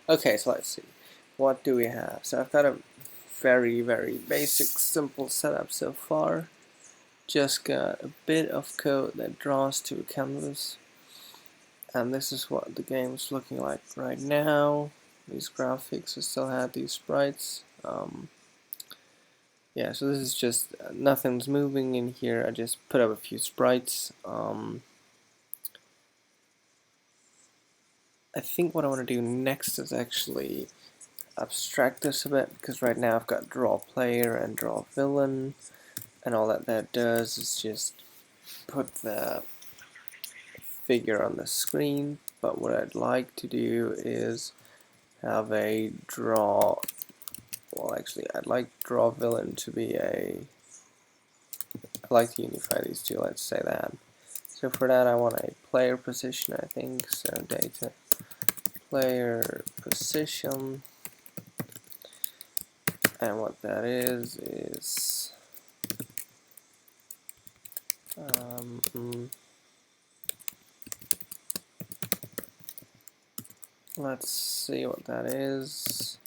Okay, so let's see. What do we have? So I've got a very basic, simple setup so far. Just got a bit of code that draws to a canvas. And this is what the game's looking like right now. These graphics, I still have these sprites. Yeah, so this is just nothing's moving in here. I just put up a few sprites. I think what I want to do next is actually abstract this a bit, because right now I've got draw player and draw villain, and all that does is just put the figure on the screen. But what I'd like to do is have a draw, well actually I'd like draw villain to be I'd like to unify these two, let's say that. So for that I want a player position, I think, so data player position, and what that is let's see what that is.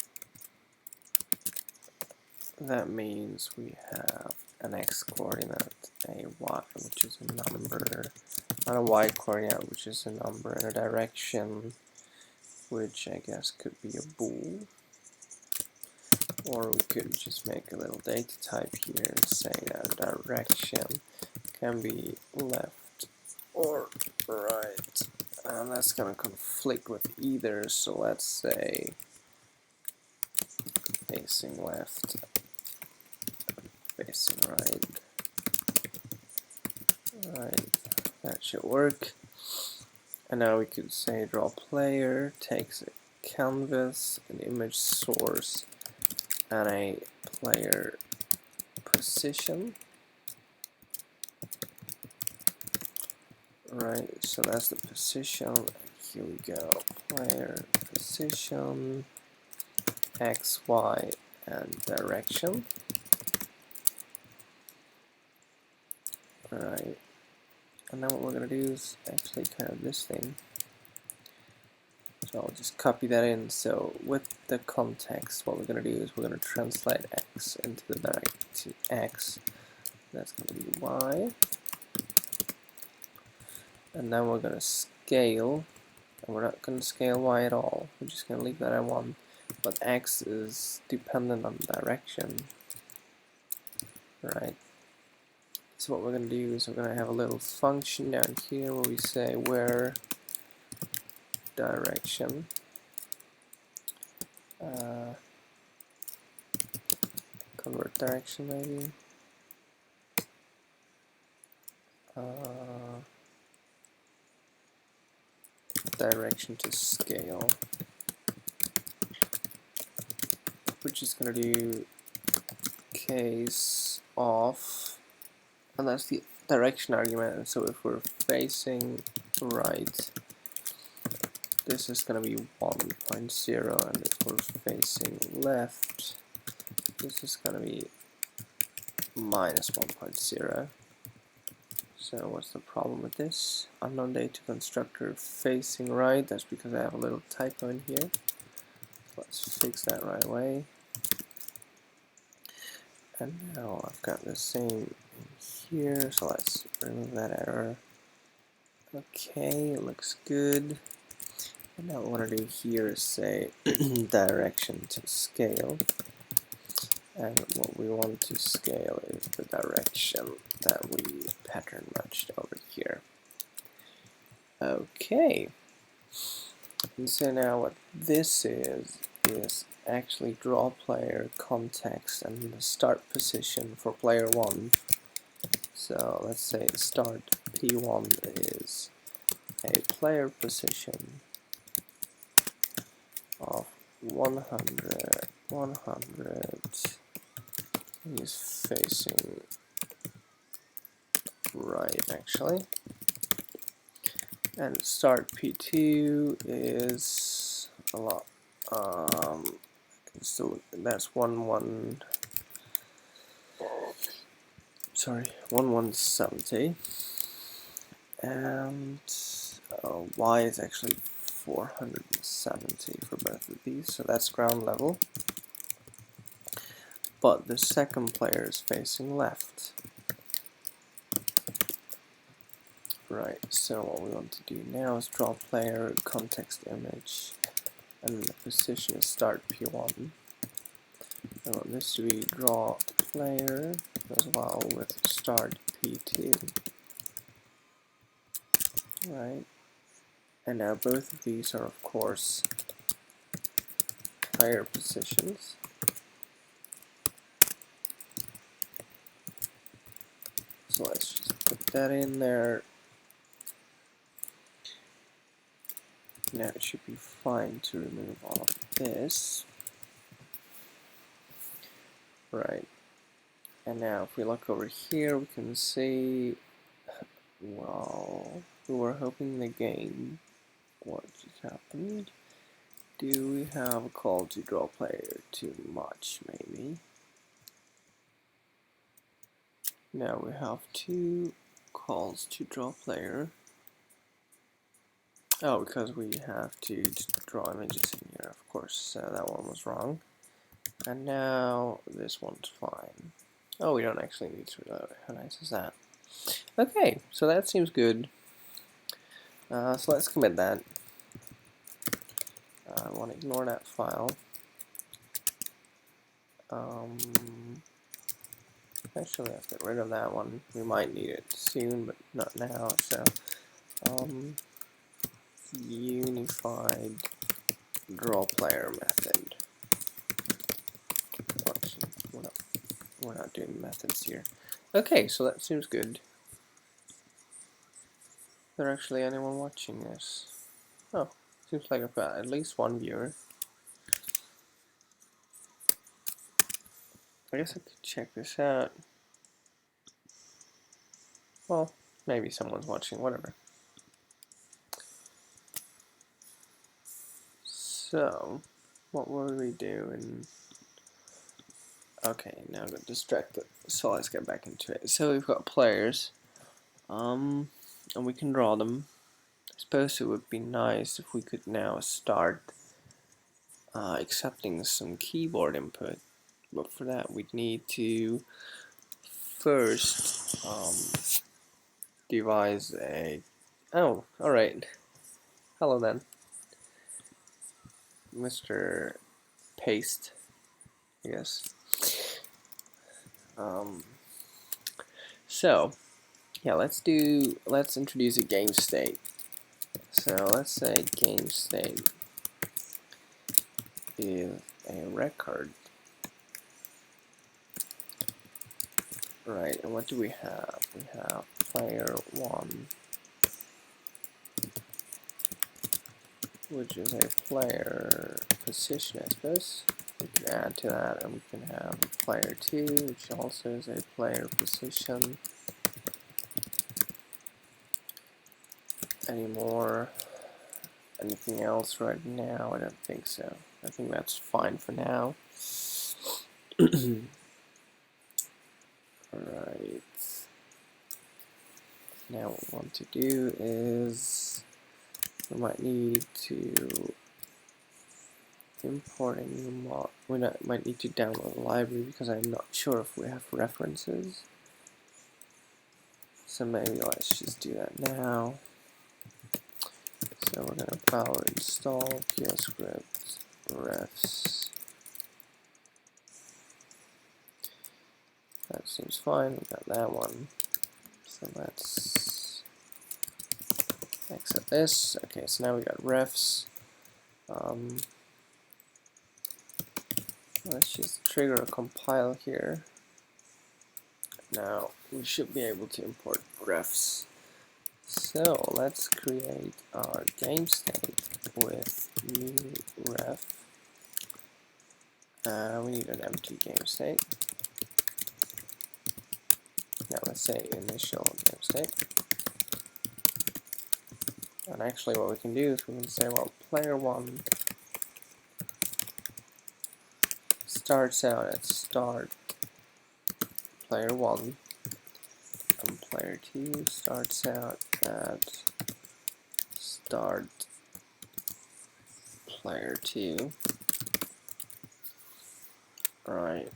That means we have an x coordinate, a y, which is a number, not a y coordinate, which is a number, and a direction, which I guess could be a bool. Or we could just make a little data type here saying that direction can be left or right. And that's going to conflict with either, so let's say facing left, facing right. Right, that should work. And now we could say draw player takes a canvas, an image source, and a player position. Right, so that's the position. Here we go. Player position, X, Y, and direction. Right, and then what we're going to do is actually kind of this thing. So I'll just copy that in. So with the context, what we're going to do is we're going to translate X into the direction X. That's going to be Y. And then we're going to scale, and we're not going to scale Y at all. We're just going to leave that at 1. But X is dependent on direction. Right. So what we're going to do is we're going to have a little function down here where we say where direction convert direction maybe. Direction to scale, which is going to do case of, and that's the direction argument. So if we're facing right, this is going to be 1.0, and if we're facing left, this is going to be minus 1.0. So what's the problem with this? Unknown data constructor facing right, that's because I have a little typo in here. Let's fix that right away. And now I've got the same in here, so let's remove that error. Okay, it looks good. And now what I want to do here is say direction to scale. And what we want to scale is the direction that we pattern matched over here. Okay. And so now what this is actually draw player context and the start position for player 1. So let's say start P1 is a player position of 100, 100, he's facing right actually, and start P2 is a lot, so that's 1170, and Y is actually 470 for both of these, so that's ground level. But the second player is facing left. Right, so what we want to do now is draw player, context image, and the position is start P1. I want this to be draw player as well with start P2. Right, and now both of these are of course player positions. So let's just put that in there. Now it should be fine to remove all of this. Right. And now if we look over here, we can see, well, we were hoping the game, what just happened? Do we have a call to draw player too much, maybe? Now we have two calls to draw player. Oh, because we have to draw images in here, of course, so that one was wrong. And now this one's fine. Oh, we don't actually need to reload. How nice is that? Okay, so that seems good. So let's commit that. I want to ignore that file. Actually, let's get rid of that one. We might need it soon, but not now. So, unified draw player method. We're not doing methods here. Okay, so that seems good. Is there actually anyone watching this? Oh, seems like I've got at least one viewer. I guess I could check this out. Well, maybe someone's watching, whatever. So, what were we doing? Okay, now I got distracted. So let's get back into it. So we've got players, and we can draw them. I suppose it would be nice if we could now start accepting some keyboard input, but for that we'd need to first devise a. Oh, all right. Hello then, Mr. Paste, I guess. So yeah, let's introduce a game state. So let's say game state is a record. Right, and what do we have? We have player 1, which is a player position, I suppose. We can add to that, and we can have player 2, which also is a player position. Anything else right now? I don't think so. I think that's fine for now. Alright. Now what we want to do is we might need to import a new mod. We might need to download a library because I'm not sure if we have references. So maybe let's just do that now. So we're going to power install PureScript refs. That seems fine. We got that one. So let's exit this. Okay, so now we got refs. Let's just trigger a compile here. Now we should be able to import refs. So let's create our game state with new ref. We need an empty game state. Now let's say initial game state. And actually what we can do is we can say, well, player 1 starts out at start player 1, and player 2 starts out at start player 2. Right.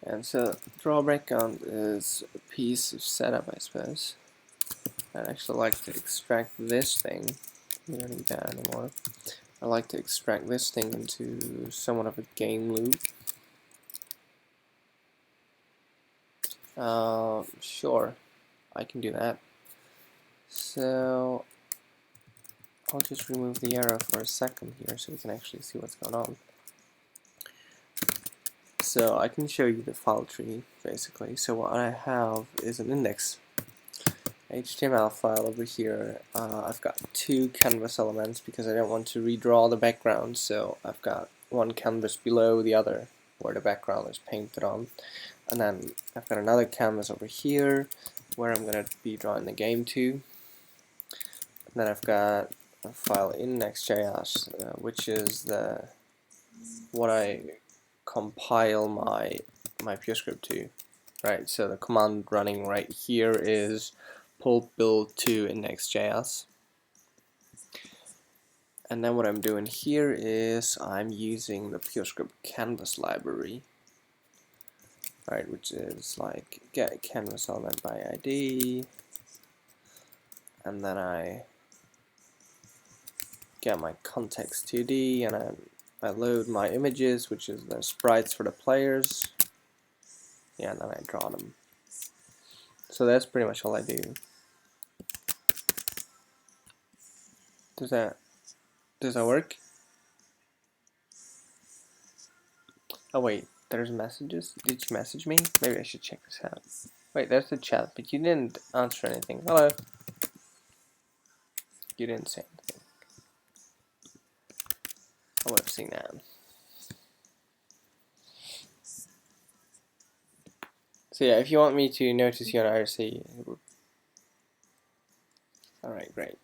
And so draw background is a piece of setup, I suppose. I'd actually like to extract this thing. We don't need that anymore. I like to extract this thing into somewhat of a game loop. Sure, I can do that. So I'll just remove the arrow for a second here so we can actually see what's going on. So I can show you the file tree basically. So what I have is an index HTML file over here. I've got 2 canvas elements because I don't want to redraw the background, so I've got one canvas below the other where the background is painted on, and then I've got another canvas over here where I'm going to be drawing the game to, and then I've got a file index.js, which is what I compile my PureScript to. Right, so the command running right here is pull build to index.js. And then what I'm doing here is I'm using the PureScript canvas library, right, which is like get canvas element by ID, and then I get my context 2D, and I load my images, which is the sprites for the players. Yeah, and then I draw them. So that's pretty much all I do. Does that work? Oh wait, there's messages? Did you message me? Maybe I should check this out. Wait, there's the chat, but you didn't answer anything. Hello. You didn't say anything. I would have seen that. So yeah, if you want me to notice you on IRC, alright, great.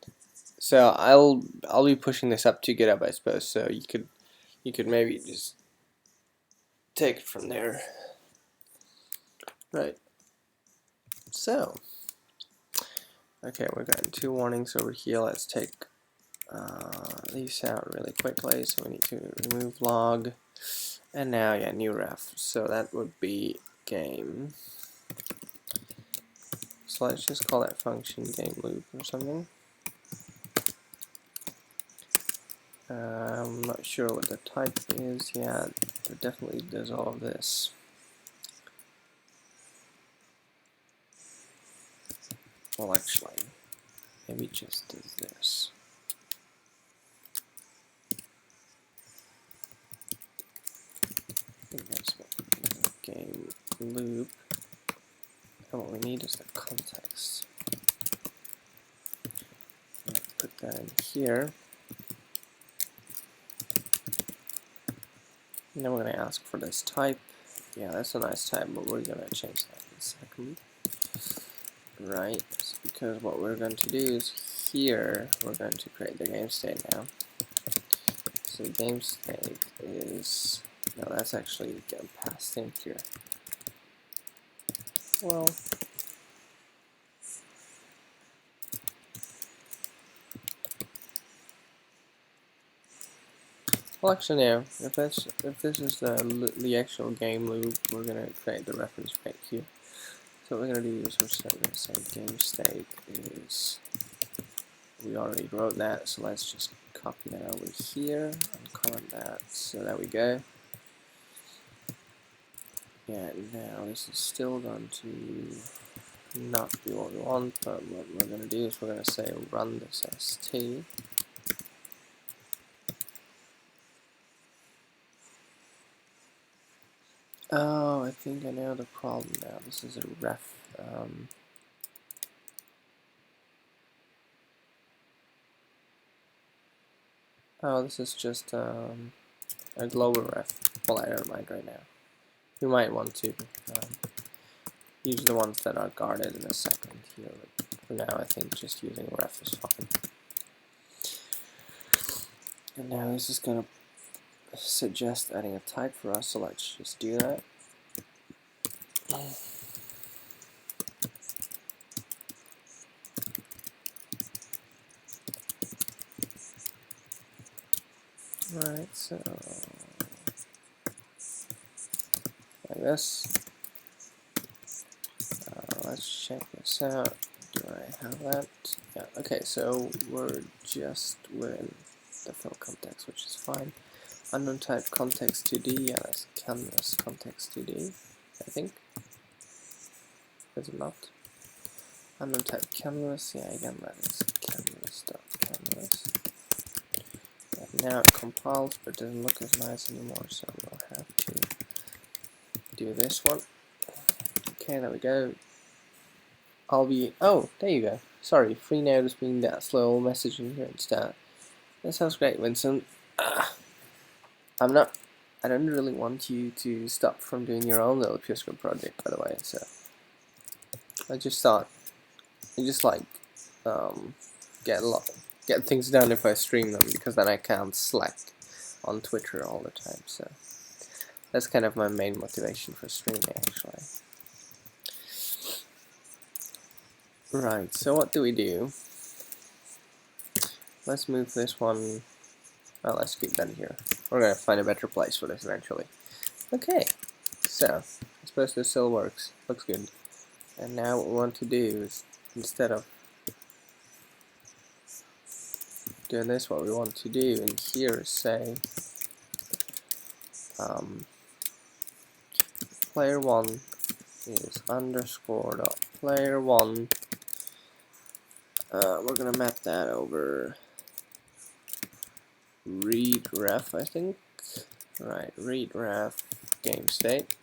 So I'll be pushing this up to GitHub, I suppose. So you could maybe just take it from there. Right. So okay, we're getting 2 warnings over here. Let's take these out really quickly. So we need to remove log, and now yeah, new ref. So that would be game. So let's just call that function game loop or something. I'm not sure what the type is. Yeah, it definitely does all of this. Well, actually, maybe it just does this. I think that's what game loop. And what we need is the context. Put that in here. And then we're going to ask for this type. Yeah, that's a nice type, but we're going to change that in a second. Right, because what we're going to do is here, we're going to create the game state now. So game state is, no, that's actually getting passed in here. Well, actually, no. If this is the actual game loop, we're gonna create the reference right here. So what we're gonna do is we're gonna say game state is. We already wrote that, so let's just copy that over here and comment that. So there we go. Yeah, now this is still going to not be what we want, but what we're gonna do is we're gonna say run this st. Oh, I think I know the problem now. This is a ref. Oh, this is just a global ref. Well, I don't mind right now. You might want to use the ones that are guarded in a second here. But for now, I think just using ref is fine. And now this is going to suggest adding a type for us, so let's just do that. Right, so like this. Let's check this out. Do I have that? Yeah, okay, so we're just within the fill context, which is fine. Unknown type context 2D, yeah, that's canvas context 2D, I think. Is it not? Unknown type canvas, yeah, again, that is canvas.canvas. And now it compiles, but it doesn't look as nice anymore, so we'll have to do this one. Okay, there we go. Oh, there you go. Sorry, free notice being that slow messaging here instead. That sounds great, Vincent. I don't really want you to stop from doing your own little PureScript project, by the way, so I just thought you just like get things done if I stream them, because then I can't slack on Twitter all the time, so that's kind of my main motivation for streaming, actually. Right, so what do we do? Let's move this one. Well, let's keep that here. We're gonna find a better place for this eventually. Okay, so I suppose this still works. Looks good. And now what we want to do is, instead of doing this, what we want to do in here is say player1 is underscore dot player1. We're gonna map that over read ref, I think. Right, read ref game state.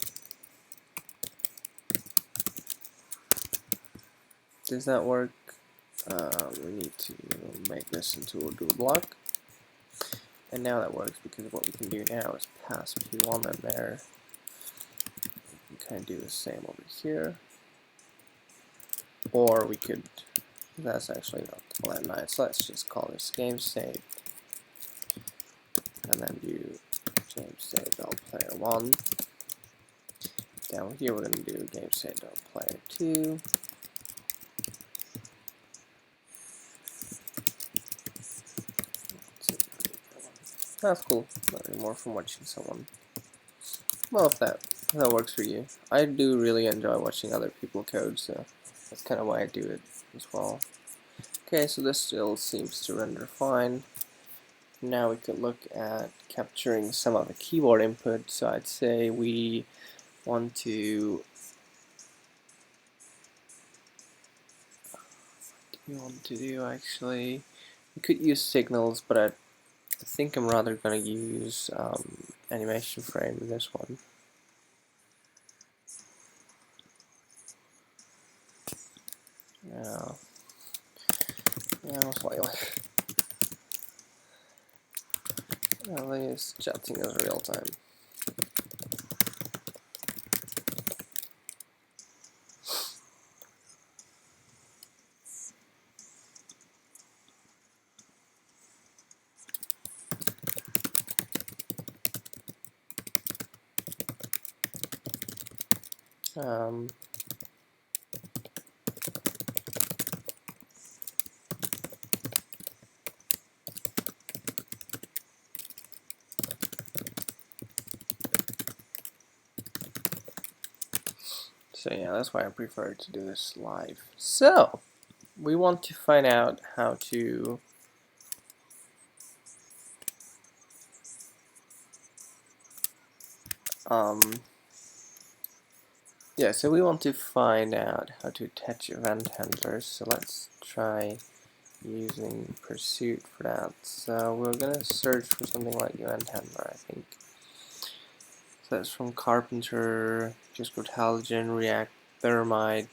Does that work? We need to make this into a do block. And now that works, because what we can do now is pass p1 in there. We can kind of do the same over here. Or we could, that's actually not all that nice. Let's just call this game state. And then do game state.player1. Down here we're going to do game state.player2. That's cool. Learning more from watching someone. Well, if that works for you. I do really enjoy watching other people code, so that's kind of why I do it as well. Okay, so this still seems to render fine. Now we could look at capturing some of the keyboard input. So I'd say we want to actually, we could use signals, but I think I'm rather going to use animation frame in this one. Yeah, slightly. At least chatting is real time. So yeah, that's why I prefer to do this live. So, we want to find out how to so we want to find out how to attach event handlers. So let's try using Pursuit for that. So we're gonna search for something like event handler, I think. So that's from Carpenter, PureScript Halogen, React, Pyramid.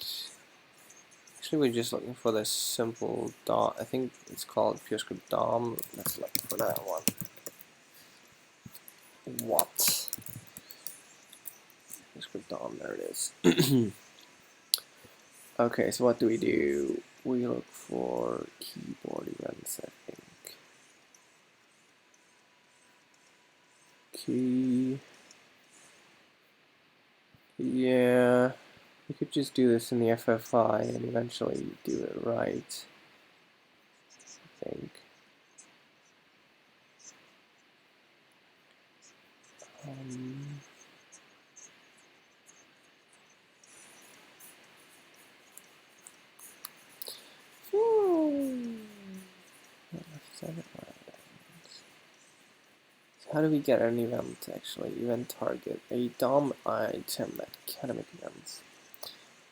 Actually, we're just looking for this simple DOM. I think it's called PureScript DOM. Let's look for that one. What? PureScript DOM, there it is. Okay, so what do? We look for keyboard events, I think. Yeah, we could just do this in the FFI and eventually do it right, I think. How do we get an event actually? Event target, a DOM item at academic events.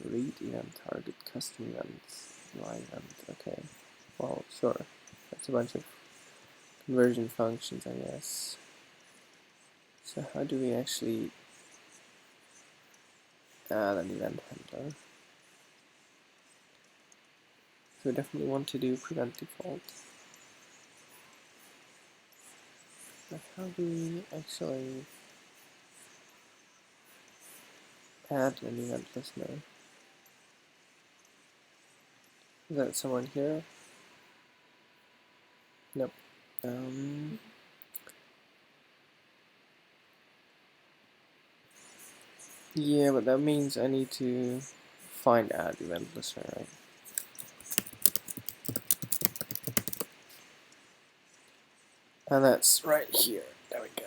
Read event target, custom events, UI event. Okay, well, sure. That's a bunch of conversion functions, I guess. So how do we actually add an event handler? So we definitely want to do prevent default. But how do we actually add an event listener? Is that someone here? Nope. Yeah, but that means I need to find add event listener, right? And that's right here. There we go.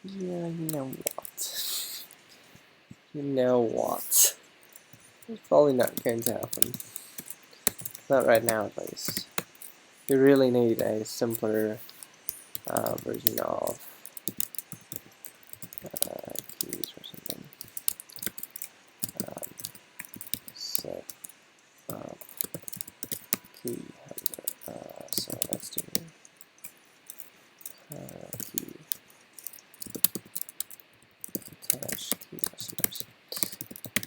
Yeah, you know what? You know what? It's probably not going to happen. Not right now, at least. We really need a simpler version of keys or something. Set up key handler. So let's do key attach key listeners.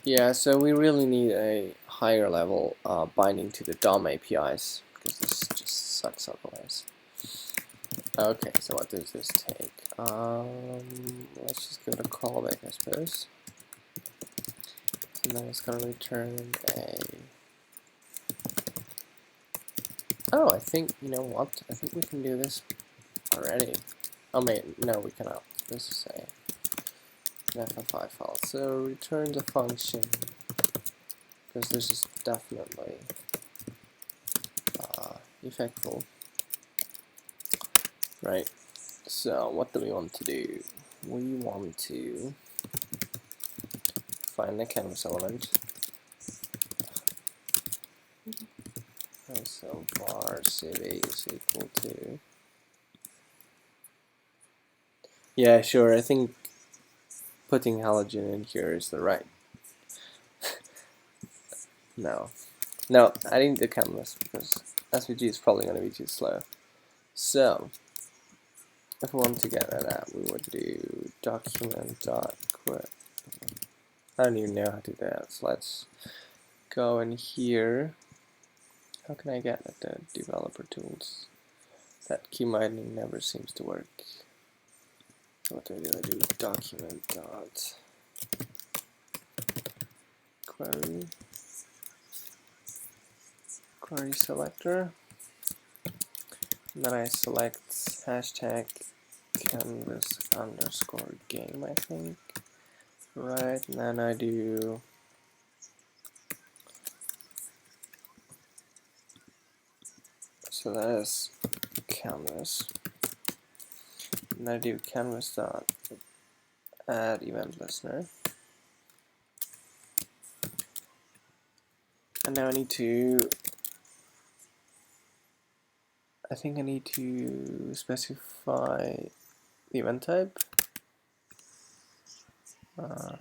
Yeah, so we really need a higher level binding to the DOM APIs because this just sucks otherwise. Okay, so what does this take? Let's just give it a callback, I suppose. And then it's going to return a... Oh, I think, you know what? I think we can do this already. Oh, wait, no, we cannot. This is an FFI file. So return the function, because this is definitely effectful. Right. So what do we want to do? We want to find the canvas element. And so var cv is equal to... Yeah, sure, I think putting halogen in here is the right... No, I need the canvas because SVG is probably going to be too slow. So, if we want to get at that, we would do document.quit. I don't even know how to do that, so let's go in here. How can I get at the developer tools? That key mining never seems to work. So what do? I do document.query selector. And then I select hashtag canvas underscore game, I think. Right, and then I do so that is canvas. And I do canvas dot add event listener. And now I need to specify the event type. Well,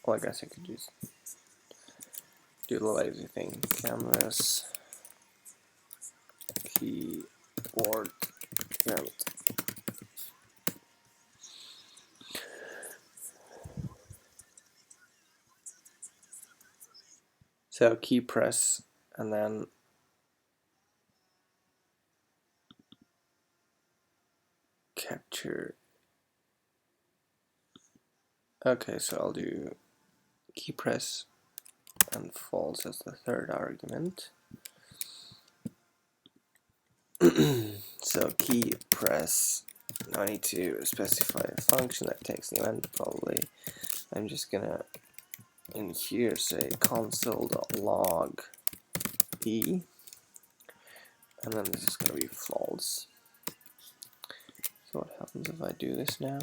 I guess I could just do the lazy thing. Canvas keyboard event. So key press and then capture. Okay, so I'll do key press and false as the third argument. So key press. Now I need to specify a function that takes the event. Probably I'm just gonna in here say console.log e, and then this is gonna be false. So what happens if I do this now?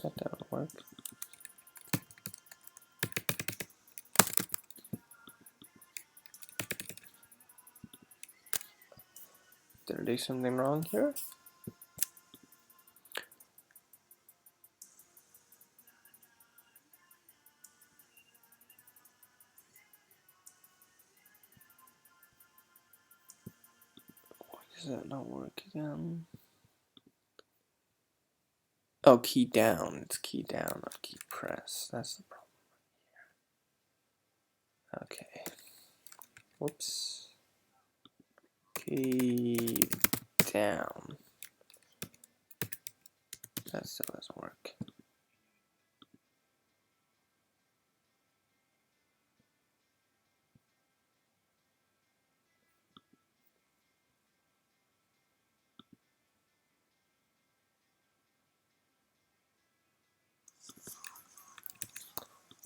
That don't work. Did I do something wrong here? Why does that not work again? Oh, key down. It's key down, not key press. That's the problem here. Okay. Whoops. Key down. That still doesn't work.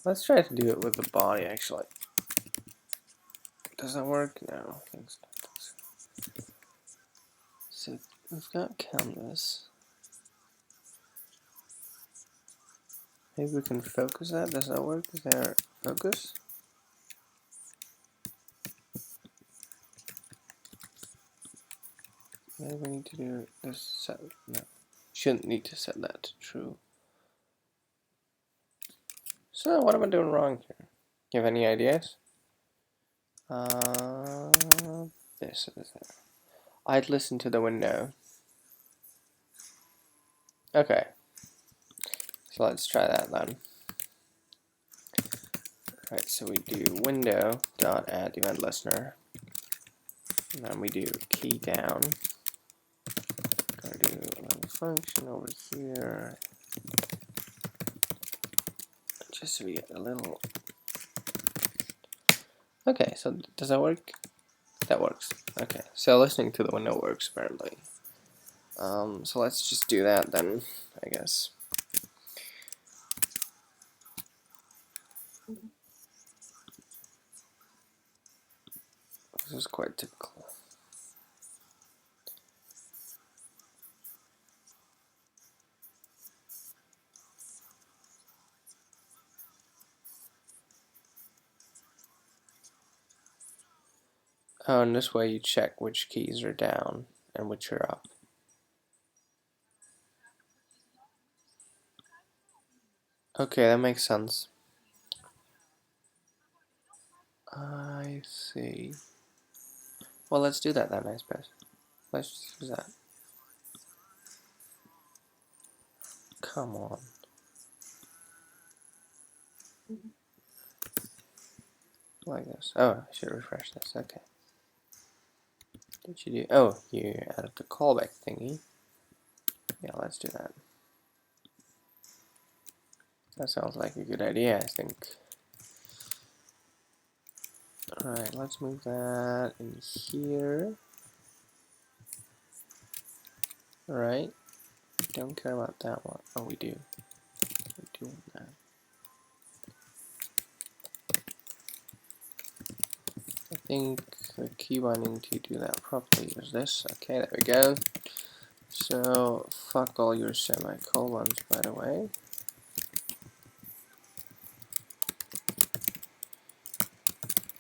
Let's try to do it with the body, actually. Does that work? No, I think so. So we've got canvas. Maybe we can focus that. Does that work? Is there focus? Maybe we need to do this set. No, shouldn't need to set that to true. So what am I doing wrong here? You have any ideas? This is it. I'd listen to the window. Okay. So let's try that then. Right, so we do window dot add event listener, and then we do key down. Gonna do a little function over here, just so we get a little. Okay, so does that work? That works. Okay, so listening to the window works apparently. So let's just do that then, I guess. This is quite typical. Oh, and this way you check which keys are down and which are up. Okay, that makes sense. I see. Well, let's do that then, I suppose. Let's just use that. Come on. Like this. Oh, I should refresh this. Okay. Did you do? Oh, you added the callback thingy. Yeah, let's do that. That sounds like a good idea, I think. Alright, let's move that in here. Alright. Don't care about that one. Oh, we do. We do want that. I think the key binding to do that properly is this. Okay, there we go. So, fuck all your semicolons, by the way.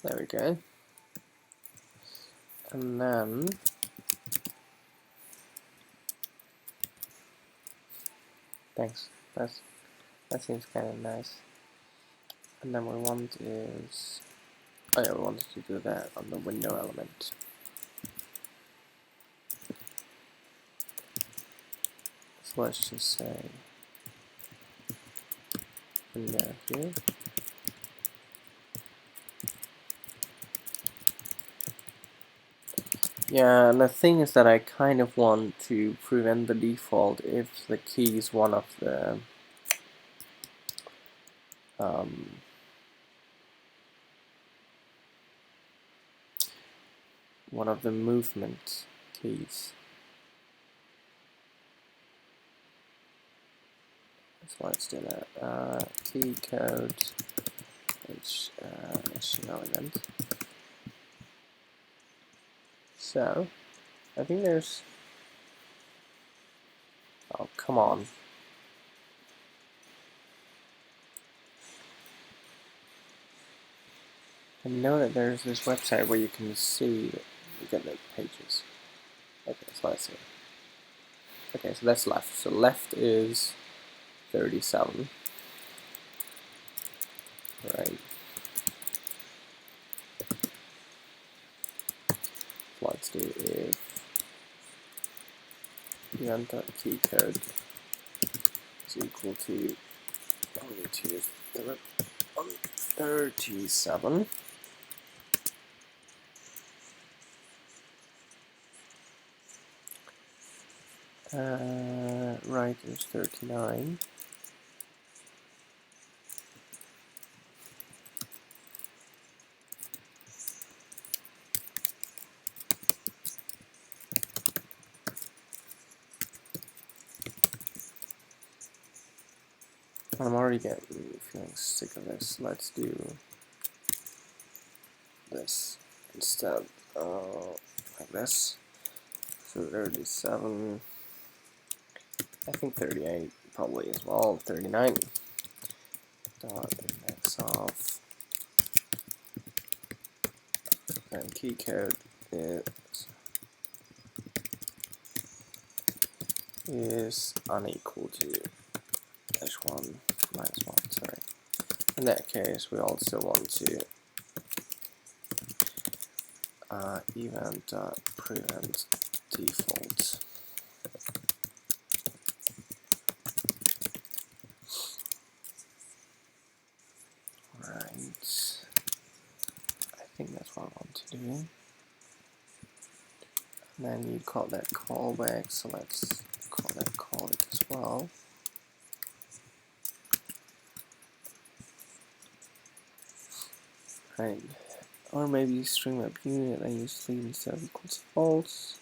There we go. And then thanks. That seems kind of nice. And then we want is oh yeah, we wanted to do that on the window element. So let's just say window here. Yeah, and the thing is that I kind of want to prevent the default if the key is one of the movement keys. So let's do that. Key code HTML element. So I think there's. Oh, come on. I know that there's this website where you can see the pages. Okay, so let's see. Okay, so that's left. So left is 37. Right. Let's do if event.keycode is equal to only to 37. Right is 39. I'm already feeling sick of this. Let's do this instead. Like this. So 37. I think 38 probably as well. 39. Dot index of and key code is unequal to -1 minus 1. Sorry. In that case, we also want to event.prevent default. Right. I think that's what I want to do. And then you call that callback, so let's call that callback as well. Right. Or maybe string up unit and use sleeve instead of equals false.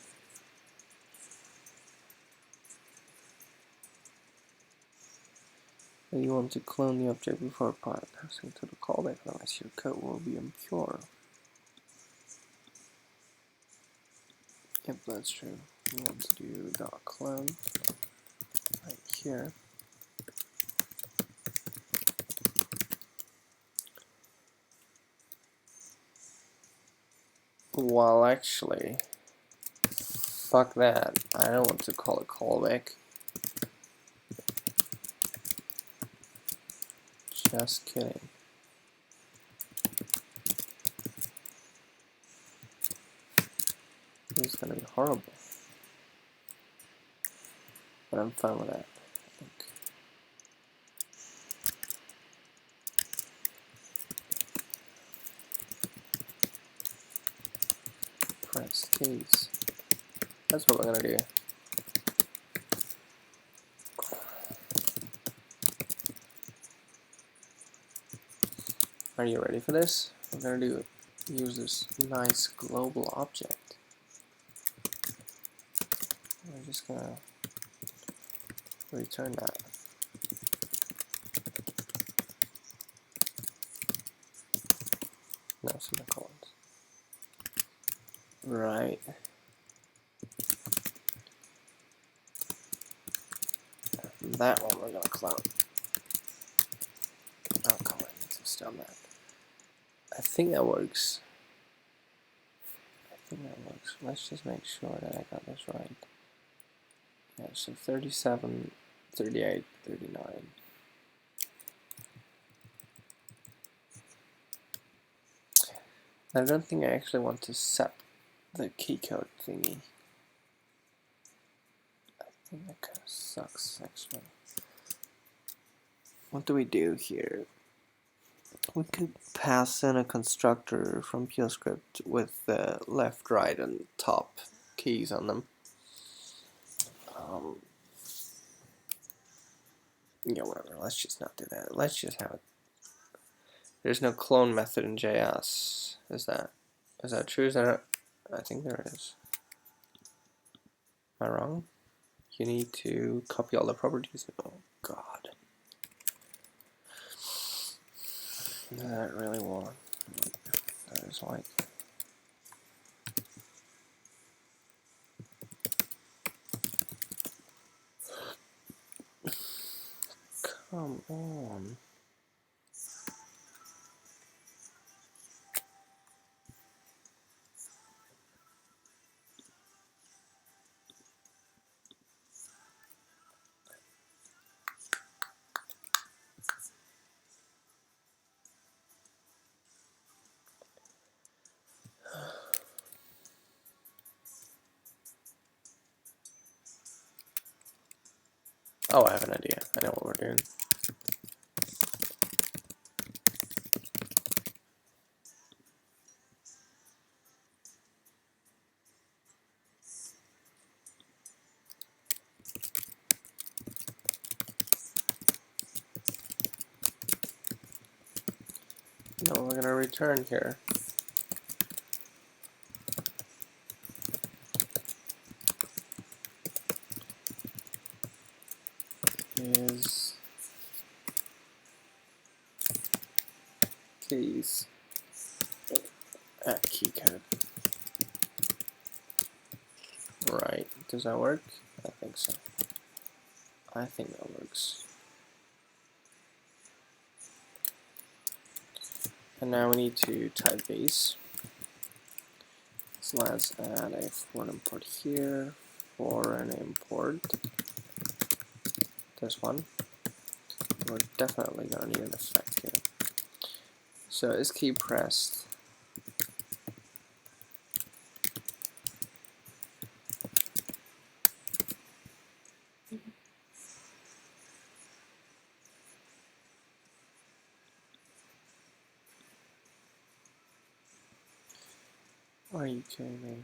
And you want to clone the object before passing to the callback, otherwise your code will be impure. Yep, that's true. We want to do .clone right here. Well, actually, fuck that. I don't want to call it callback. Just kidding. This is gonna be horrible. But I'm fine with that, I think. Press keys. That's what we're gonna do. Are you ready for this? We're gonna use this nice global object. We're just gonna return that. No semicolons. Right. And that one we're gonna clone. Oh, come on, it's still that. I think that works. Let's just make sure that I got this right. Yeah, so 37, 38, 39. I don't think I actually want to set the keycode thingy. I think that kind of sucks, actually. What do we do here? We could pass in a constructor from PureScript with the left, right, and top keys on them. Yeah, whatever. Let's just not do that. Let's just have it. There's no clone method in JS. Is that true? Is that? I think there is. Am I wrong? You need to copy all the properties. Oh God. That really won't. That is like. Come on. Oh, I have an idea. I know what we're doing. You know what we're gonna return here is keys at keycode. Right, does that work? I think so. I think that works. And now we need to type these. So let's add a foreign import here, foreign import, this one. We're definitely gonna need an effect here. So is key pressed? Are you kidding me?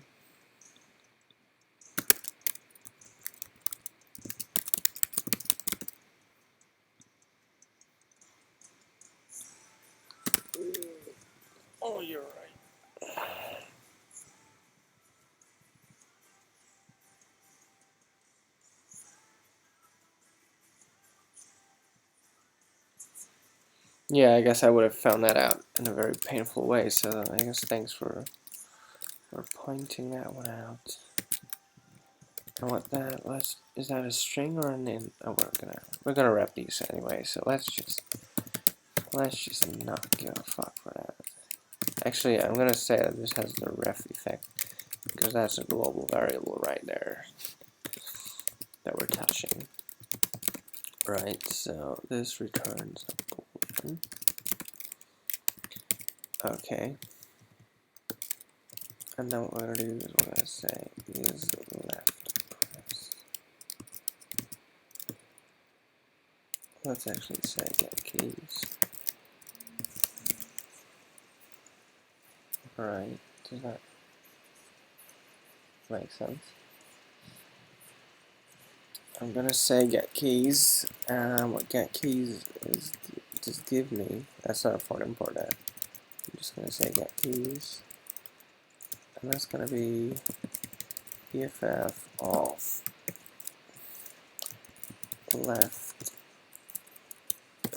Oh, you're right. Yeah, I guess I would have found that out in a very painful way, so I guess thanks for pointing that one out. And what that, is that a string or an in? Oh, we're gonna wrap these anyway, so let's just not give a fuck for that. Actually, I'm gonna say that this has the ref effect, because that's a global variable right there that we're touching. Right, so this returns a boolean. Okay. And then what we're gonna do is we're gonna say is left press. Let's actually say get keys. Alright, does that make sense? I'm gonna say get keys, and what get keys is just give me, that's not a foreign import that. I'm just gonna say get keys, and that's gonna be BFF of left,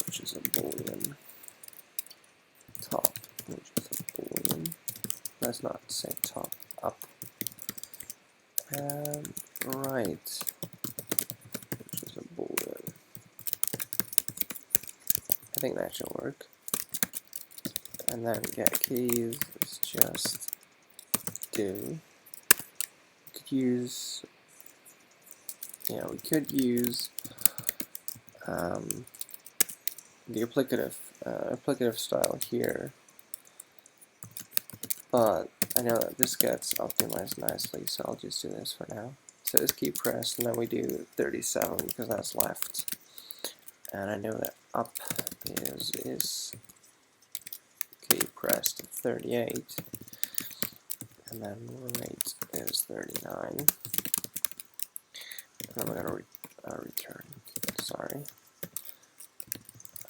which is a boolean, top, which is a boolean. Let's not say top, up, and right, which is a boolean. I think that should work. And then get keys is just do. We could use, we could use the applicative style here, but I know that this gets optimized nicely, so I'll just do this for now. So is key pressed, and then we do 37 because that's left, and I know that up is key pressed 38, and then right is 39, and then we're gonna return. Sorry.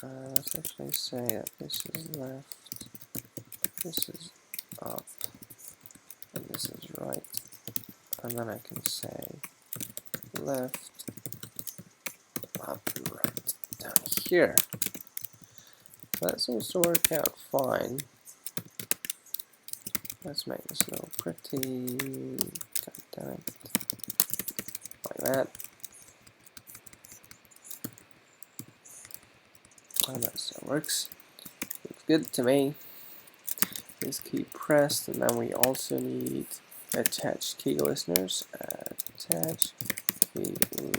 Let's actually say that this is left, this is up, and this is right, and then I can say left, up, and right down here. That seems to work out fine. Let's make this a little pretty, like that. And that still works. Looks good to me. Is key pressed, and then we also need attached key listeners. Attach key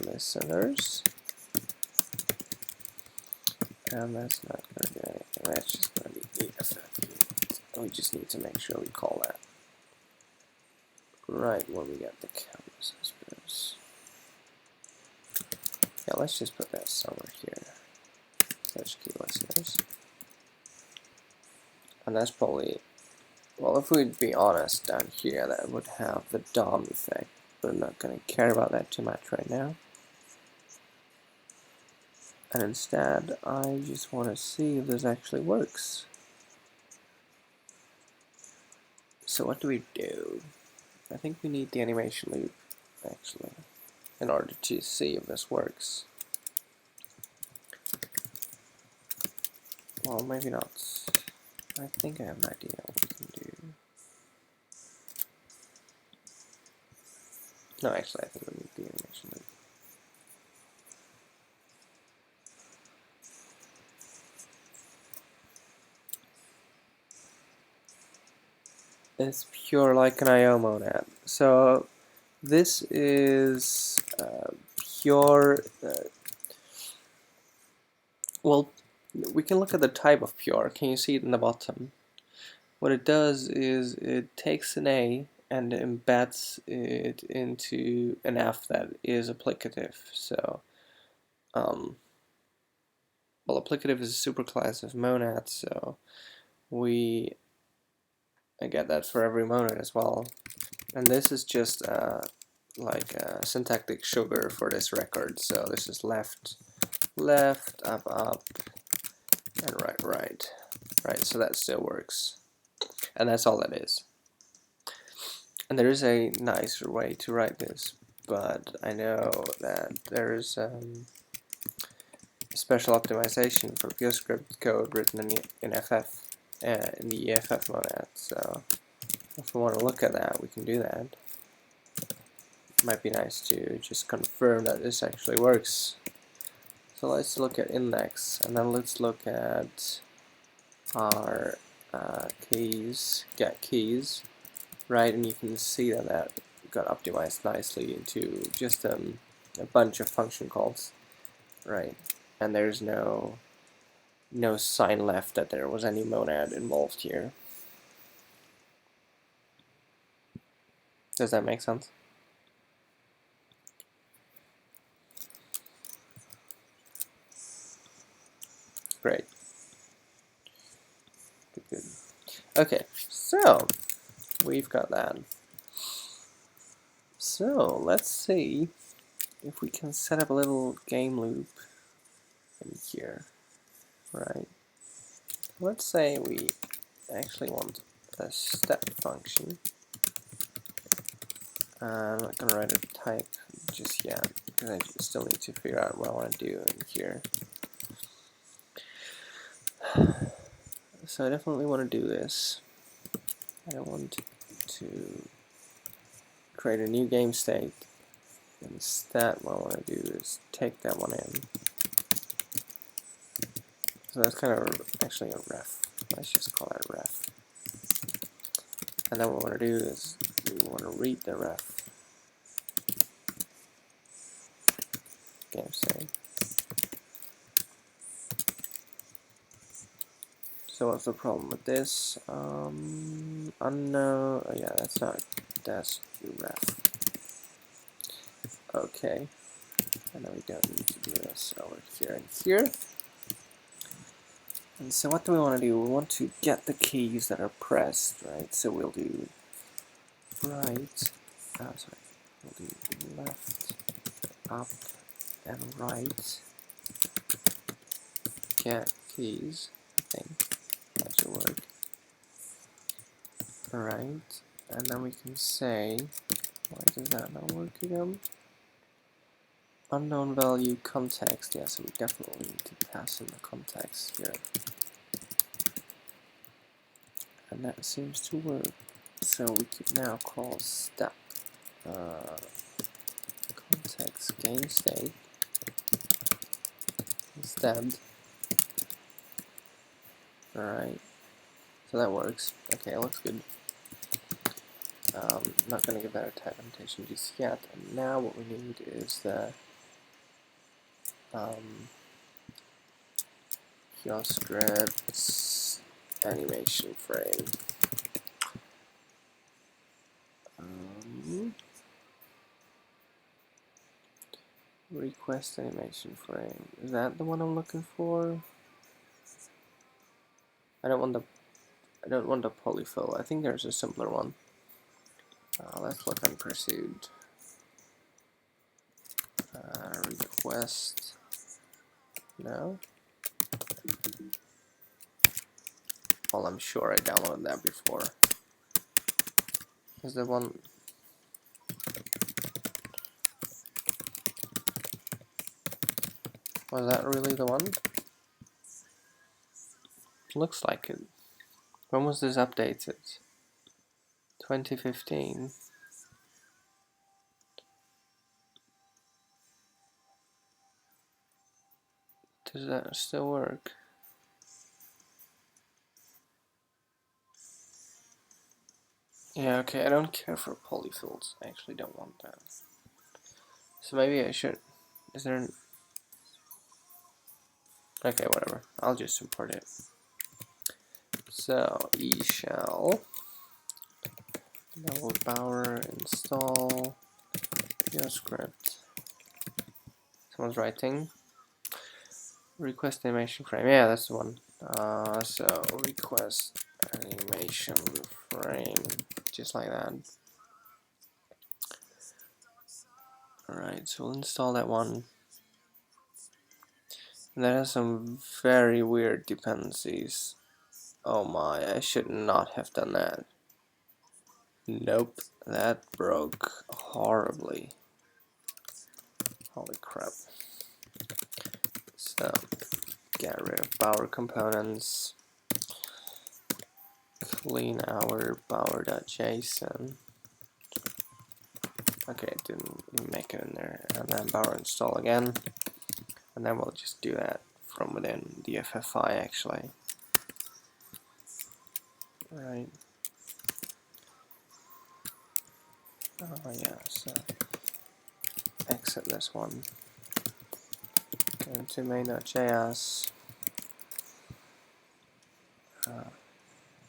listeners. And that's not going to do anything. That's just going to be EFF. We just need to make sure we call that right when we get the cameras, I suppose. Okay, let's just put that somewhere here. Slash key listeners. And that's probably, well, if we'd be honest, down here that would have the DOM effect, but I'm not going to care about that too much right now. And instead, I just want to see if this actually works. So what do we do? I think we need the animation loop, actually, in order to see if this works. Well, maybe not. I think I have an idea what we can do. No, actually, I think we need the animation loop. It's pure like an IO monad. So this is pure. Well, we can look at the type of pure. Can you see it in the bottom? What it does is it takes an A and embeds it into an F that is applicative. So, well, applicative is a superclass of monad, so I get that for every monad as well. And this is just like a syntactic sugar for this record. So this is left, left, up, and right, right. Right, so that still works. And that's all that is. And there is a nicer way to write this, but I know that there's special optimization for PureScript code written in FF, in the EFF monad. So if we want to look at that, we can do that. It might be nice to just confirm that this actually works. So let's look at index, and then let's look at our keys, get keys, right? And you can see that that got optimized nicely into just a bunch of function calls, right? And there's no sign left that there was any monad involved here. Does that make sense? Great. Good. Okay, so we've got that. So let's see if we can set up a little game loop in here, right? Let's say we actually want a step function. I'm not going to write a type just yet because I still need to figure out what I want to do in here. So I definitely want to do this. I want to create a new game state. Instead, what I want to do is take that one in. So that's kind of actually a ref. Let's just call that ref. And then what we want to do is we want to read the ref game state. So what's the problem with this? Unknown. Oh yeah, that's not. That's ref. Okay. And then we don't need to do this over here and here. And so what do we want to do? We want to get the keys that are pressed, right? So we'll do right. We'll do left, up, and right. Get keys. I think that should work. Alright, and then we can say, why does that not work again? Unknown value context. Yeah, so we definitely need to pass in the context here. And that seems to work. So we can now call step context game state instead. Alright, so that works. Okay, it looks good. Not going to give that a type annotation just yet. And now what we need is the PureScript animation frame. request animation frame. Is that the one I'm looking for? I don't want the polyfill. I think there's a simpler one. Let's look on pursued. Request. No. Well, I'm sure I downloaded that before. Is the one? Was that really the one? Looks like it. When was this updated? 2015. Does that still work? Yeah, okay, I don't care for polyfills. I actually don't want that. So maybe I should. Is there an. Okay, whatever. I'll just import it. So, eShell. Double power install PureScript. Someone's writing. Request animation frame. Yeah, that's the one. So request animation frame, just like that. Alright, so we'll install that one. And that has some very weird dependencies. Oh my, I should not have done that. Nope, that broke horribly. Holy crap. So, get rid of power components. Clean our power.json. Okay, it didn't make it in there. And then power install again. And then we'll just do that from within the FFI actually. Right. Oh yeah, so exit this one. Go into main.js.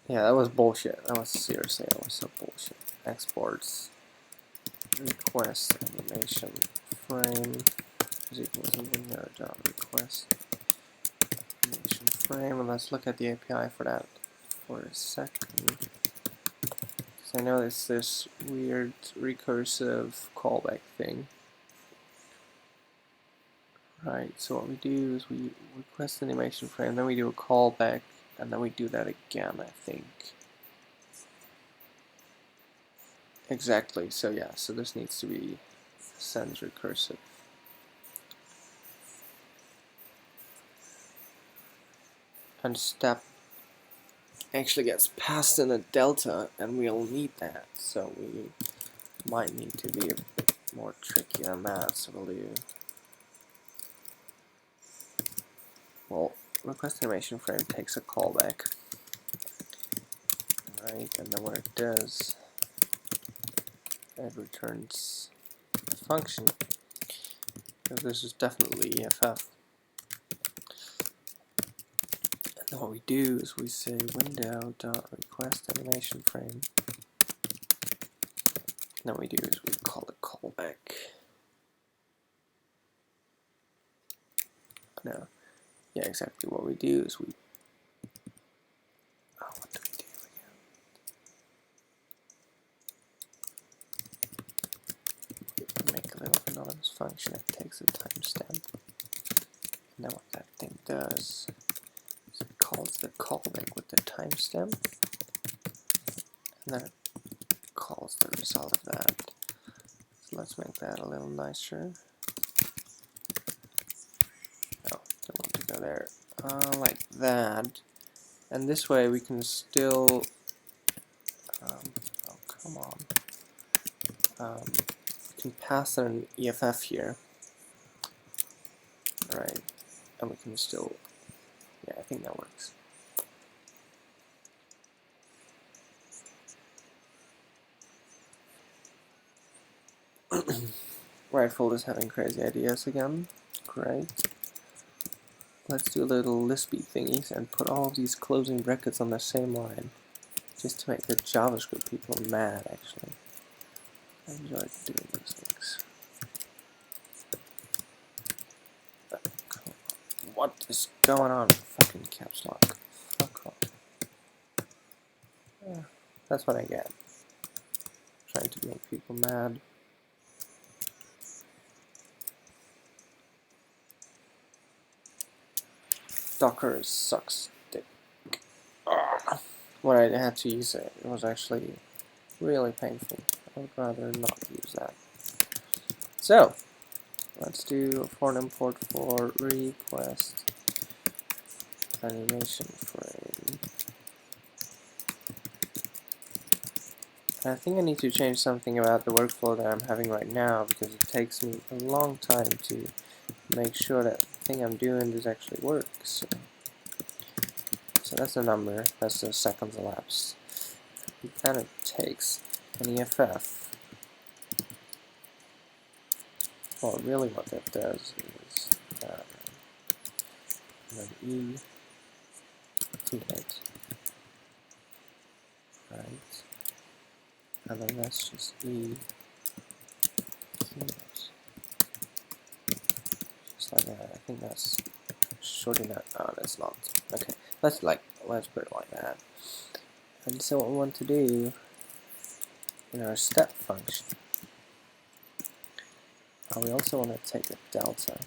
Yeah, that was bullshit. That was seriously, that was so bullshit. Exports. Request animation frame is equal to window.request animation frame. And let's look at the API for that for a second. Because I know it's this weird recursive callback thing. Right, so what we do is we request animation frame, then we do a callback, and then we do that again, I think. Exactly, so yeah, so this needs to be sends recursive. And step actually gets passed in a delta, and we'll need that, so we might need to be a bit more tricky than that, so we'll do, well, request animation frame takes a callback, right, and then what it does, it returns a function, because this is definitely EFF. And what we do is we say window.request animation frame. And then what we do is we call it callback. No, yeah, exactly. What we do is we. Oh, what do we do again? Make a little anonymous function that takes a timestamp. And then what that thing does is it calls the callback with the timestamp. And then it calls the result of that. So let's make that a little nicer. Oh, don't want to go there. Like that. And this way we can still. Oh, come on. We can pass an EFF here. Right. And we can still. Yeah, I think that works. Rightful is having crazy ideas again. Great. Let's do a little Lispy thingies and put all of these closing brackets on the same line. Just to make the JavaScript people mad, actually. I enjoy doing these things. What is going on? Fucking caps lock. Fuck off. Yeah, that's what I get. Trying to make people mad. Docker sucks dick. When I had to use it, it was actually really painful. I would rather not use that. So, let's do for an import for request animation frame. I think I need to change something about the workflow that I'm having right now, because it takes me a long time to make sure that the thing I'm doing does actually work. So that's the number, that's the seconds elapsed. It kind of takes an EFF. Well, really what that does is an E keynote, right? And then that's just E keynote. Just like that. I think that's shorting that. Oh, that's not. Okay, let's put it like that. And so what we want to do in our step function, we also want to take a delta.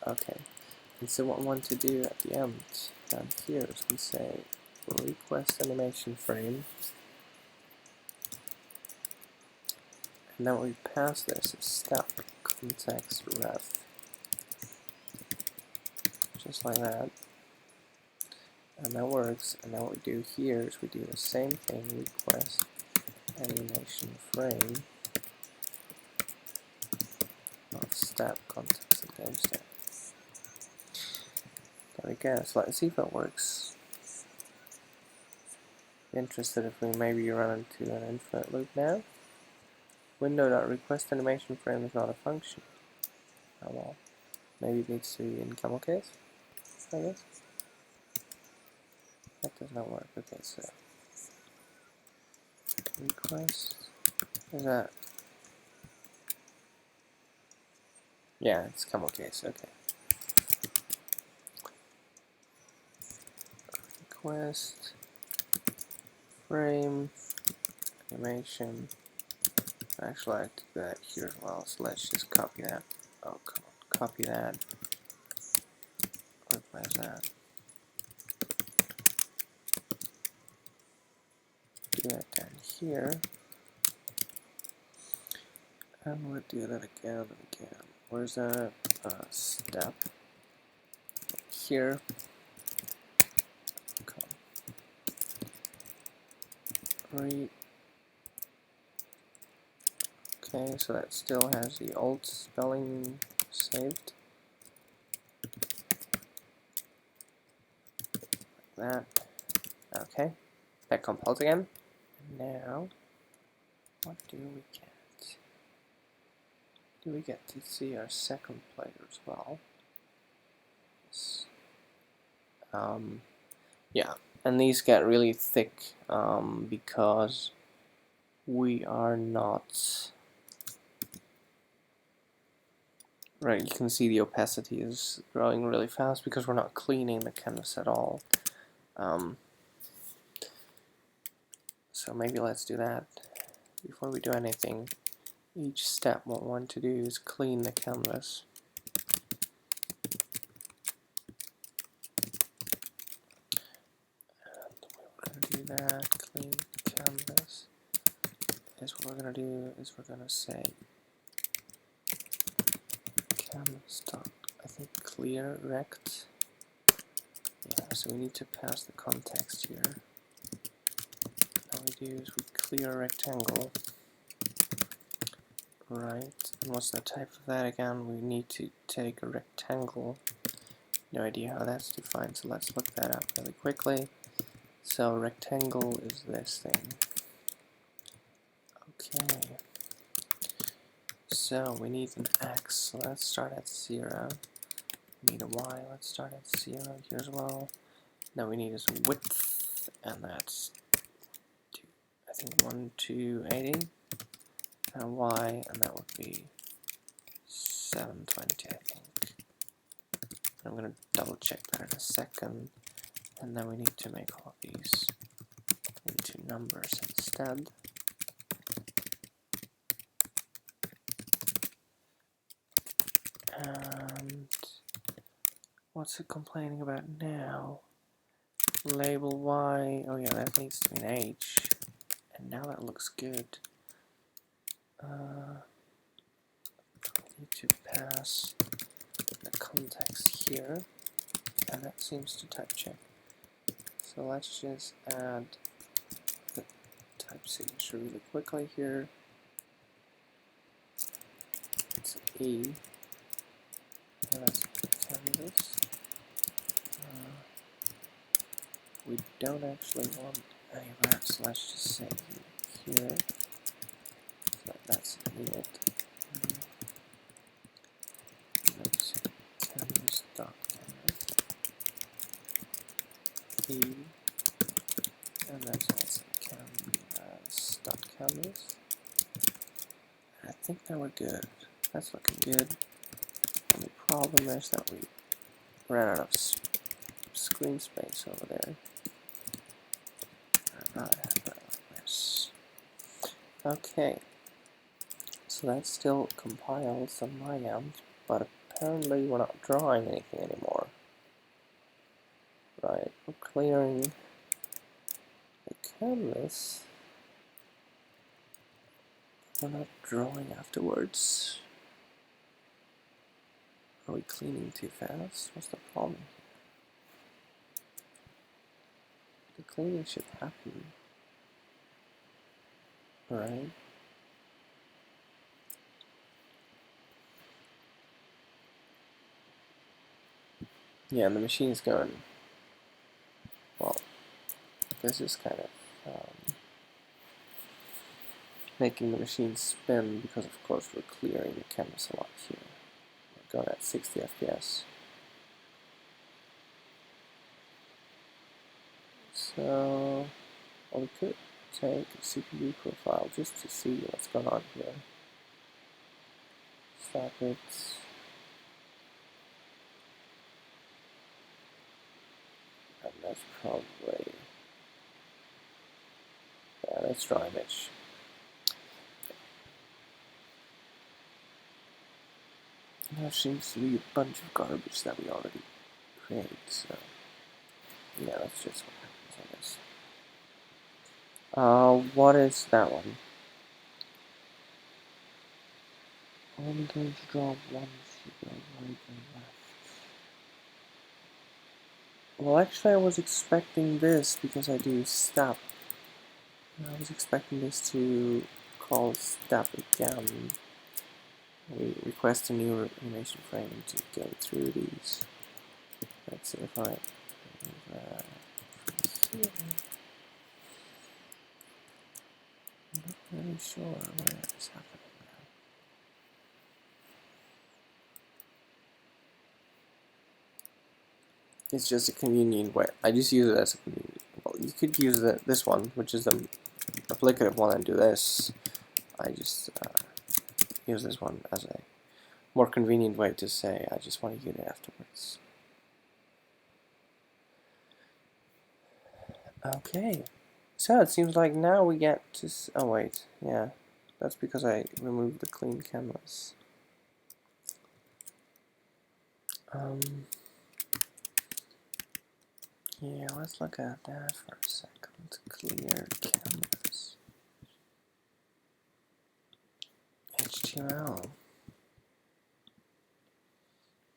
Okay, and so what we want to do at the end down here is we say request animation frame, and then we pass this as step context ref, just like that, and that works. And then what we do here is we do the same thing, request animation frame, not step context and game step. There we go. So let's see if it works. Interested if we maybe run into an infinite loop now. Window.request animation frame is not a function. Oh well. Maybe it needs to be in camel case, I guess. That does not work. Okay, so request is that? Yeah, it's camel case. Okay. Request frame animation. Actually, I have to do that here as well. So let's just copy that. Oh, come on, copy that. Where's that? Do that down here. And we'll do that again and again. Where's that? Step. Here. Read. Okay, so that still has the old spelling saved. Like that. Okay. That compiles again. Now, what do we get? Do we get to see our second player as well? Yes. Yeah, and these get really thick because we are not. Right, you can see the opacity is growing really fast because we're not cleaning the canvas at all. So maybe let's do that before we do anything. Each step, what we want to do is clean the canvas. And we're going to do that, clean canvas. Is what we're going to do is we're going to say canvas dot, I think clear rect. Yeah, so we need to pass the context here. What we do is we clear a rectangle. Right, and what's the type of that again? We need to take a rectangle. No idea how that's defined, so let's look that up really quickly. So rectangle is this thing. Okay. So we need an x, so let's start at 0. We need a y, let's start at 0 here as well. Now we need is width, and that's I think 1 to 80. And y, and that would be 720, I think. I'm going to double check that in a second. And then we need to make all of these into numbers instead. And what's it complaining about now? Label Y, oh yeah, that needs to be an H. And now that looks good. Need to pass the context here, and that seems to type check. So let's just add the type signature really quickly here. It's E, and let's canvas. We don't actually want any of that, so let's just say here. So that's needed. Let's say canvas.canvas. E, and that's also canvas.canvas. I think that we're good. That's looking good. And the problem is that we ran out of screen space over there. Yes. Okay. So that still compiles on my end, but apparently we're not drawing anything anymore. Right, we're clearing the canvas. We're not drawing afterwards. Are we cleaning too fast? What's the problem? The cleaning should happen. Right? Yeah, and the machine's going, well, this is kind of making the machine spin because of course we're clearing the canvas a lot here. We're going at 60 FPS. So, well, we could take a CPU profile just to see what's going on here. Stop it. And that's probably, yeah, that's draw image. There seems to be a bunch of garbage that we already created, so yeah, that's just what happens, I guess. What is that one? I'm going to draw one figure right and left. Well, actually I was expecting this because I do step. I was expecting this to call step again. We request a new animation frame to go through these. Let's see if I move that here. I'm not really sure where it's happening now. It's just a convenient way. I just use it as a convenient. Well, you could use this one, which is the applicative one, and do this. I just use this one as a more convenient way to say I just want to use it afterwards. Okay, so it seems like now we get to. Oh wait, yeah, that's because I removed the clean canvas. Yeah, let's look at that for a second. Clear canvas. HTML.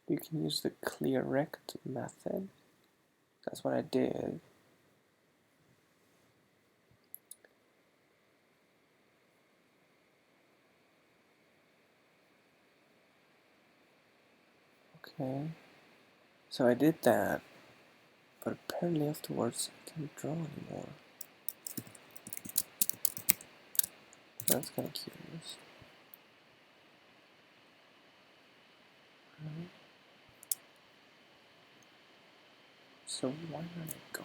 You can use the clear rect method. That's what I did. Okay. So I did that, but apparently afterwards I can't draw anymore. That's kind of curious. Right. So why not it go?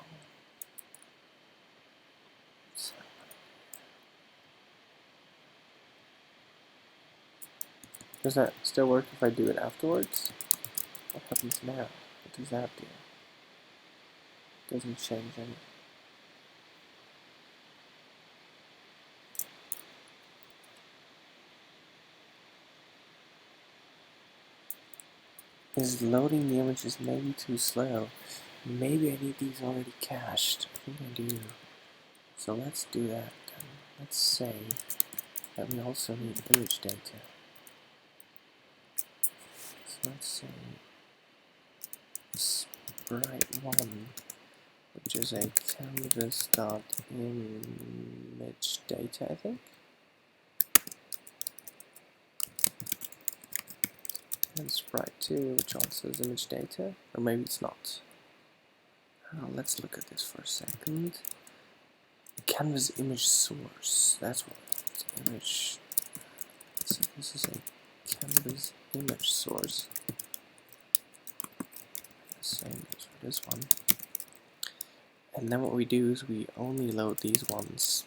Does that still work if I do it afterwards? What happens now? What does that do? Doesn't change any. Is loading the images maybe too slow? Maybe I need these already cached. I think I do. So let's do that then. Let's say that we also need image data. So let's say sprite1, which is a canvas.image data, I think. And sprite2, which also is image data, or maybe it's not. Let's look at this for a second. Canvas image source, that's what I want. Image. So this is a canvas image source. The same as for this one. And then what we do is we only load these ones.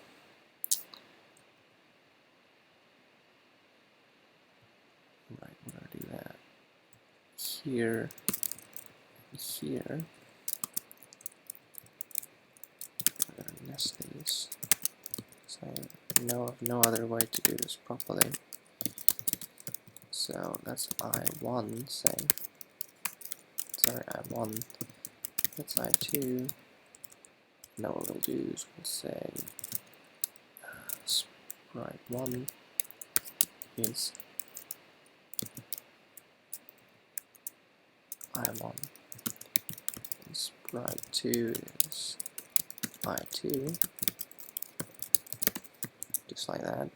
Right, we're gonna do that here and here. We're gonna nest these. So I know of no other way to do this properly. So that's I1, say. Sorry, I1. That's I2. Now what we'll do is we'll say sprite1 is I1, and sprite2 is I2, just like that.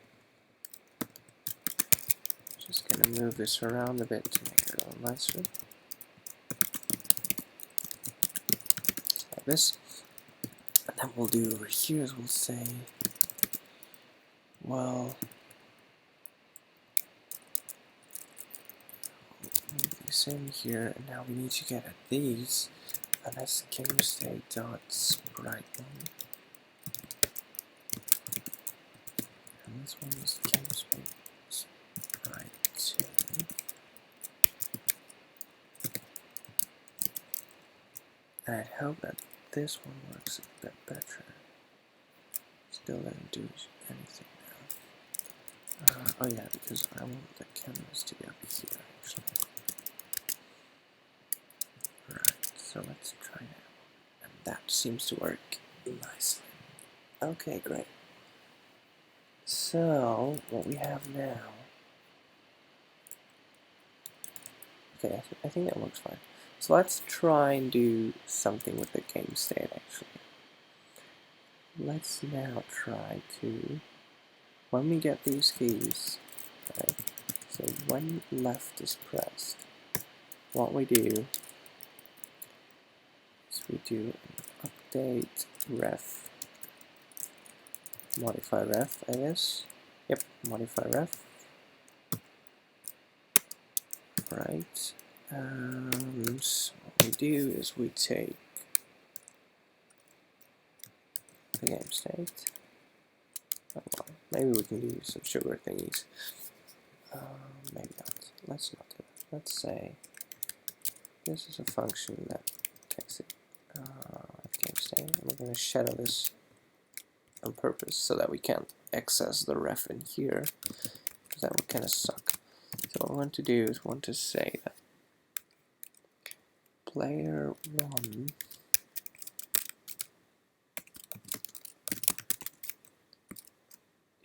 Just gonna move this around a bit to make it a little nicer. Like this. And then what we'll do over here is we'll say, well, move this in here, and now we need to get at these, and that's gamestate.sprite1. And this one is gamestate.sprite2. And I'd hope that this one works a bit better. Still doesn't do anything now. Oh yeah, because I want the canvas to be up here actually. Right, so let's try now. And that seems to work nicely. Okay, great. So, what we have now... Okay, I think that works fine. So let's try and do something with the game state actually. Let's now try to, when we get these keys, right, so when left is pressed, what we do is we do an update ref, modify ref, I guess. Yep, modify ref. Right. So what we do is we take the game state. Oh, well, maybe we can do some sugar thingies. Maybe not. Let's not do it. Let's say this is a function that takes it game state, and we're going to shadow this on purpose so that we can't access the ref in here, because that would kind of suck. So what we want to do is we want to say that player 1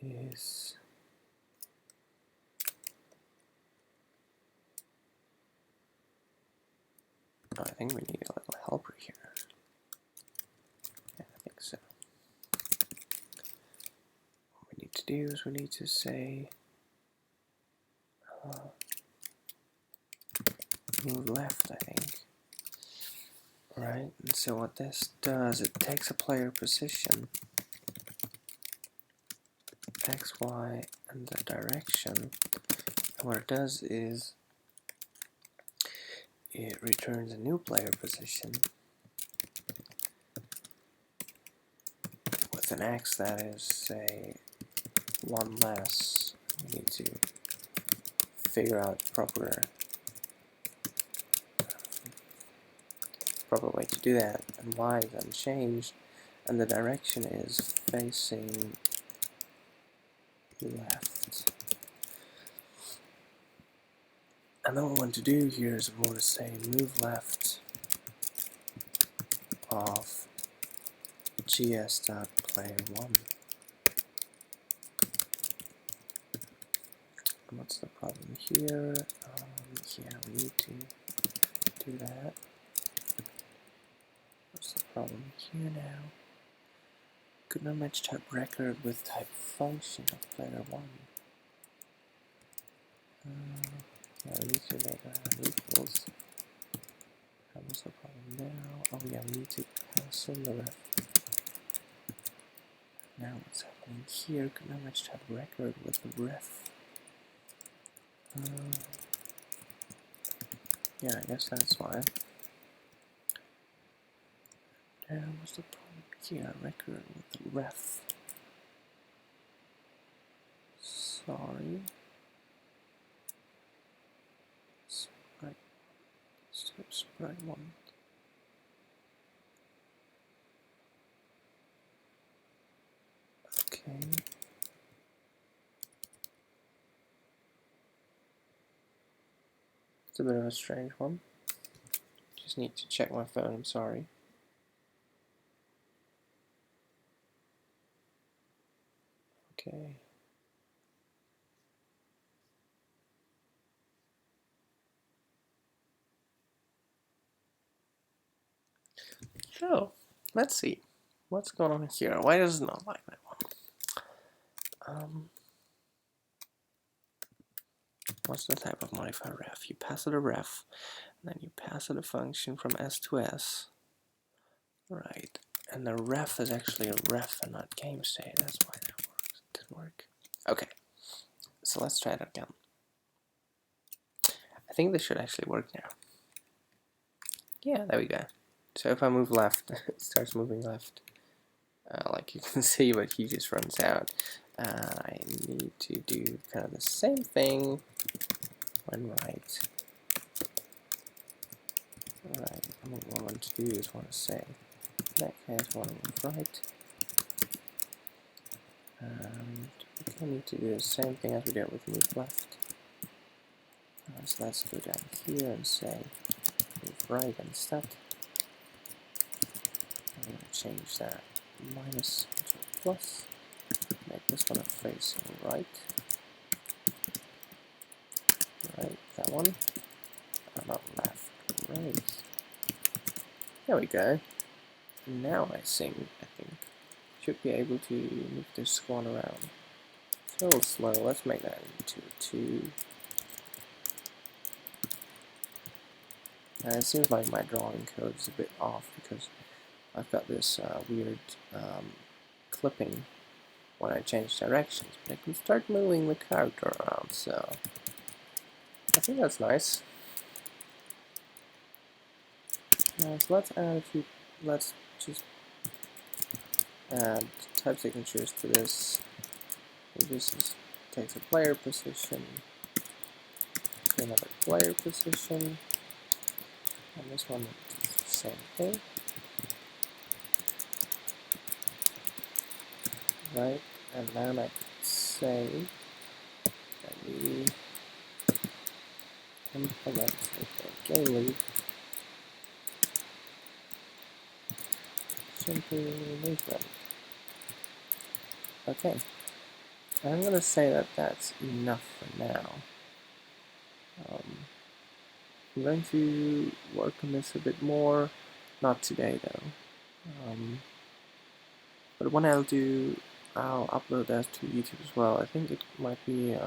is I think we need a little helper here. Yeah, I think so. What we need to do is we need to say move left, I think. Right, and so what this does, it takes a player position, X, Y, and the direction. And what it does is it returns a new player position with an X that is, say, one less. We need to figure out proper way to do that, and y is unchanged, and the direction is facing left. And then what we want to do here is we want to say move left of gs.player1. And what's the problem here? Yeah, we need to do that. What's the problem here now? Could not match type record with type function of player1. Yeah, we need to make that equals. And what's the problem now? Oh yeah, we need to pass in the ref. Now what's happening here? Could not match type record with the ref. Yeah, I guess that's why. Now what's the problem here? Record with the ref. Sorry. Sprite. Step sprite 1. Okay. It's a bit of a strange one. Just need to check my phone, I'm sorry. Okay. So, let's see. What's going on here? Why does it not like that one? What's the type of modifier ref? You pass it a ref, and then you pass it a function from S to S. Right. And the ref is actually a ref and not game state. That's why that works. It didn't work. Okay. So let's try it again. I think this should actually work now. Yeah, there we go. So if I move left, it starts moving left. Like you can see, but he just runs out. I need to do kind of the same thing when right. Right, and what I want to do is want to say, in that case, I want to move right. And we need to do the same thing as we did with move left. So let's go down here and say move right instead. I'm going to change that minus to plus. Make this one facing right. Right, that one. Not left, right. There we go. Now I think should be able to move this one around. It's a little slow. Let's make that into a 2. And it seems like my drawing code is a bit off because I've got this weird clipping when I change directions, but I can start moving the character around, so I think that's nice. So let's add a few, let's just add type signatures to this. So this takes a player position, another player position, and this one is the same thing. Right, and then I can say that we implement a game loop. Simple movement. Okay, I'm going to say that that's enough for now. I'm going to work on this a bit more, not today though. But when I'll do, I'll upload that to YouTube as well. I think it might be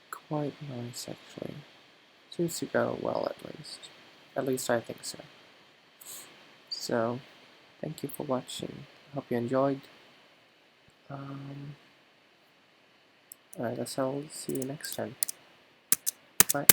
quite nice actually. Seems to go well at least. At least I think so. So, thank you for watching. I hope you enjoyed. I guess I'll see you next time. Bye.